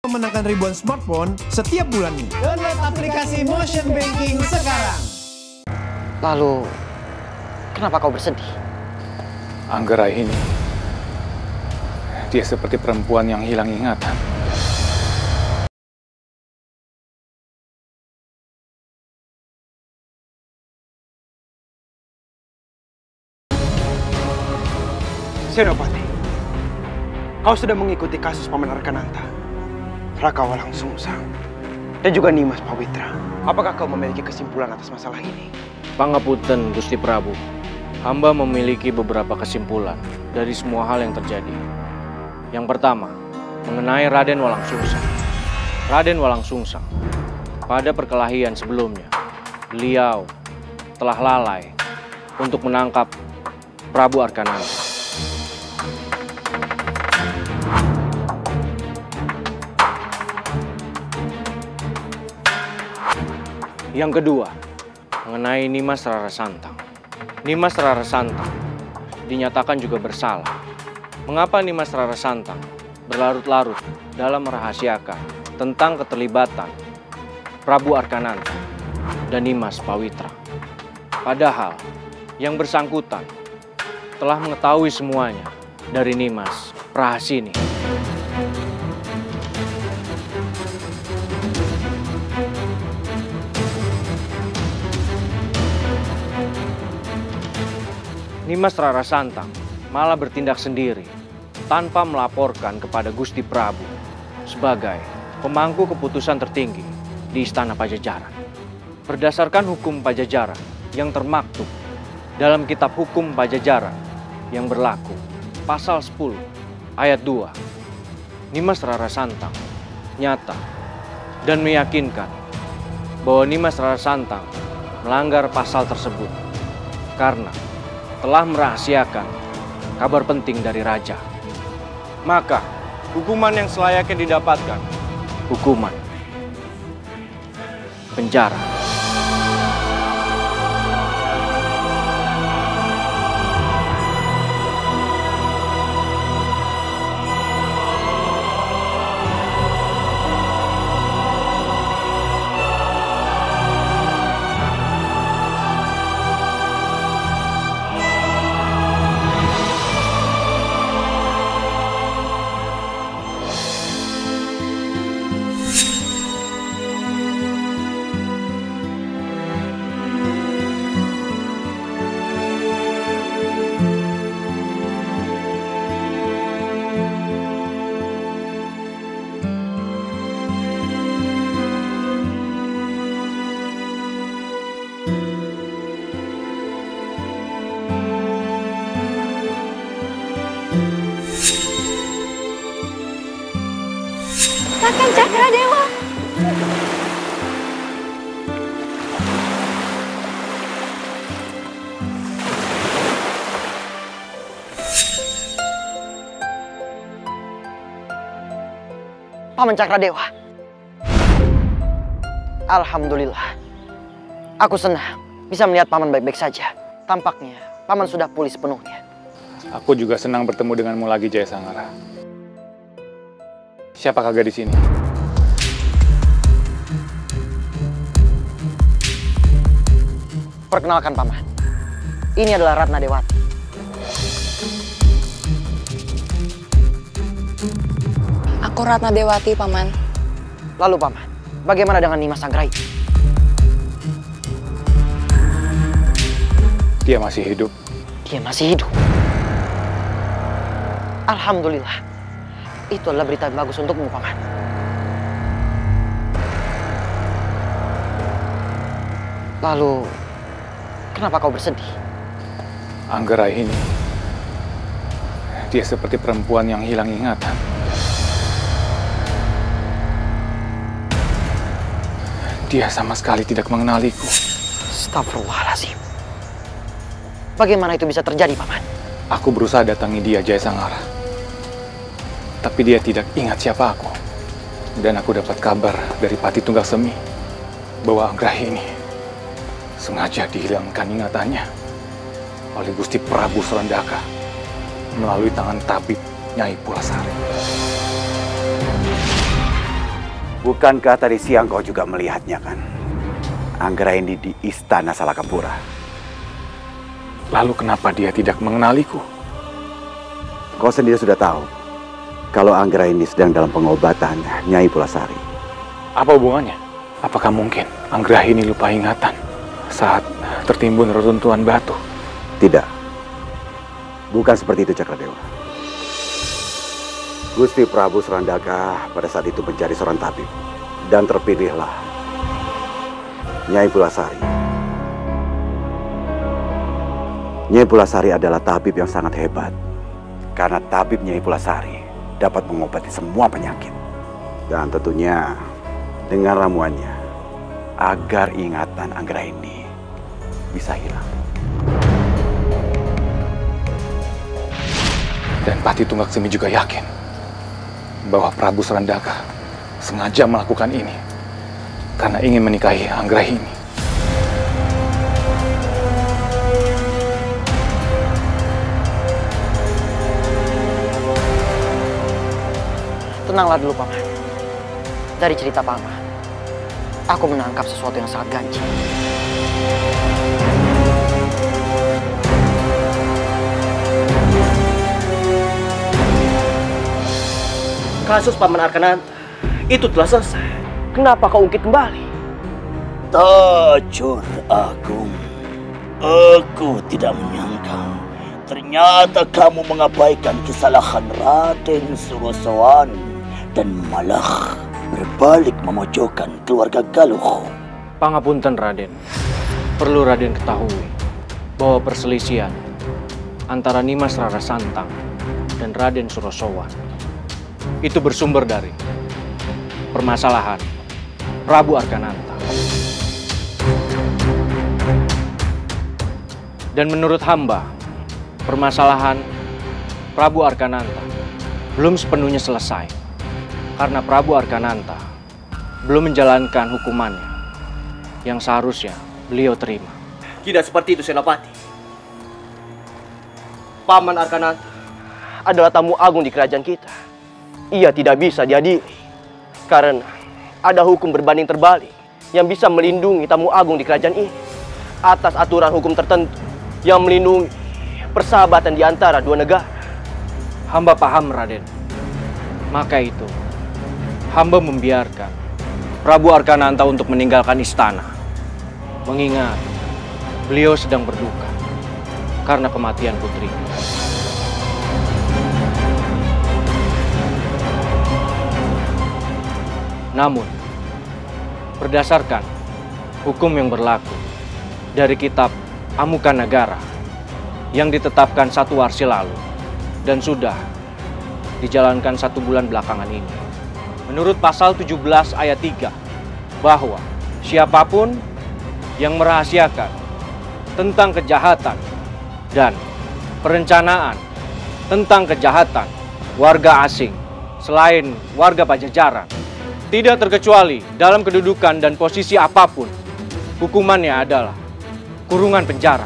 memenangkan ribuan smartphone setiap bulannya. Download aplikasi Motion Banking sekarang. Lalu, kenapa kau bersedih? Anggra ini, dia seperti perempuan yang hilang ingatan. Senopati, kau sudah mengikuti kasus Paman Arkananta, Raka Walang Sungsang, dan juga Nimas Pawitra. Apakah kau memiliki kesimpulan atas masalah ini? Pangapunten, Gusti Prabu. Hamba memiliki beberapa kesimpulan dari semua hal yang terjadi. Yang pertama, mengenai Raden Walang Sungsang. Raden Walang Sungsang, pada perkelahian sebelumnya, beliau telah lalai untuk menangkap Prabu Arkananta. Yang kedua, mengenai Nimas Rara Santang. Nimas Rara Santang dinyatakan juga bersalah. Mengapa Nimas Rara Santang berlarut-larut dalam merahasiakan tentang keterlibatan Prabu Arkananta dan Nimas Pawitra? Padahal yang bersangkutan telah mengetahui semuanya dari Nimas Prahasini. Nimas Rara Santang malah bertindak sendiri tanpa melaporkan kepada Gusti Prabu sebagai pemangku keputusan tertinggi di Istana Pajajaran. Berdasarkan hukum Pajajaran yang termaktub dalam Kitab Hukum Pajajaran yang berlaku, Pasal 10 Ayat 2, Nimas Rara Santang nyata dan meyakinkan bahwa Nimas Rara Santang melanggar pasal tersebut karena telah merahasiakan kabar penting dari raja. Maka, hukuman yang selayaknya didapatkan, hukuman penjara. Kakang Cakradewa. Paman Cakradewa. Alhamdulillah. Aku senang bisa melihat Paman baik-baik saja. Tampaknya Paman sudah pulih sepenuhnya. Aku juga senang bertemu denganmu lagi, Jaya Sangara. Siapakah gadis ini? Perkenalkan Paman. Ini adalah Ratna Dewati. Aku Ratna Dewati, Paman. Lalu Paman, bagaimana dengan Nimas Anggraini? Dia masih hidup. Dia masih hidup. Alhamdulillah. Itu adalah berita yang bagus untukmu, Paman. Lalu, kenapa kau bersedih? Anggra ini, dia seperti perempuan yang hilang ingatan. Dia sama sekali tidak mengenaliku. Astagfirullahaladzim. Bagaimana itu bisa terjadi, Paman? Aku berusaha datangi dia, Jaya Sangara. Tapi dia tidak ingat siapa aku. Dan aku dapat kabar dari Pati Tunggal Semi bahwa Anggraini sengaja dihilangkan ingatannya oleh Gusti Prabu Sorandaka melalui tangan tabib Nyai Pulasari. Bukankah tadi siang kau juga melihatnya kan? Anggraini di istana Salakapura. Lalu kenapa dia tidak mengenaliku? Kau sendiri sudah tahu kalau Anggraini sedang dalam pengobatan Nyai Pulasari. Apa hubungannya? Apakah mungkin Anggraini lupa ingatan saat tertimbun reruntuhan batu? Tidak. Bukan seperti itu, Cakradewa. Gusti Prabu Surandaka pada saat itu mencari seorang tabib. Dan terpilihlah Nyai Pulasari. Nyai Pulasari adalah tabib yang sangat hebat. Karena tabib Nyai Pulasari dapat mengobati semua penyakit. Dan tentunya dengan ramuannya agar ingatan Anggraini bisa hilang. Dan Patih Tunggaksemi juga yakin bahwa Prabu Surandaka sengaja melakukan ini karena ingin menikahi Anggraini. Tenanglah dulu, Paman. Dari cerita Paman, aku menangkap sesuatu yang sangat ganjil. Kasus Paman Arkananta itu telah selesai. Kenapa kau ungkit kembali? Tajur Agung, aku tidak menyangka ternyata kamu mengabaikan kesalahan Raden Surasawan dan malah berbalik memojokkan keluarga Galuh. Pangapunten Raden, perlu Raden ketahui bahwa perselisihan antara Nimas Rarasantang dan Raden Surasawan itu bersumber dari permasalahan Prabu Arkananta. Dan menurut hamba, permasalahan Prabu Arkananta belum sepenuhnya selesai karena Prabu Arkananta belum menjalankan hukumannya yang seharusnya beliau terima. Tidak seperti itu, Senopati. Paman Arkananta adalah tamu agung di kerajaan kita. Ia tidak bisa diadili karena ada hukum berbanding terbalik yang bisa melindungi tamu agung di kerajaan ini atas aturan hukum tertentu yang melindungi persahabatan di antara dua negara. Hamba paham, Raden. Maka itu, hamba membiarkan Prabu Arkananta untuk meninggalkan istana, mengingat beliau sedang berduka karena kematian putrinya. Namun, berdasarkan hukum yang berlaku dari kitab Amukanagara yang ditetapkan 1 Warsi lalu dan sudah dijalankan 1 bulan belakangan ini. Menurut pasal 17 ayat 3 bahwa siapapun yang merahasiakan tentang kejahatan dan perencanaan tentang kejahatan warga asing selain warga Pajajaran, tidak terkecuali dalam kedudukan dan posisi apapun, hukumannya adalah kurungan penjara.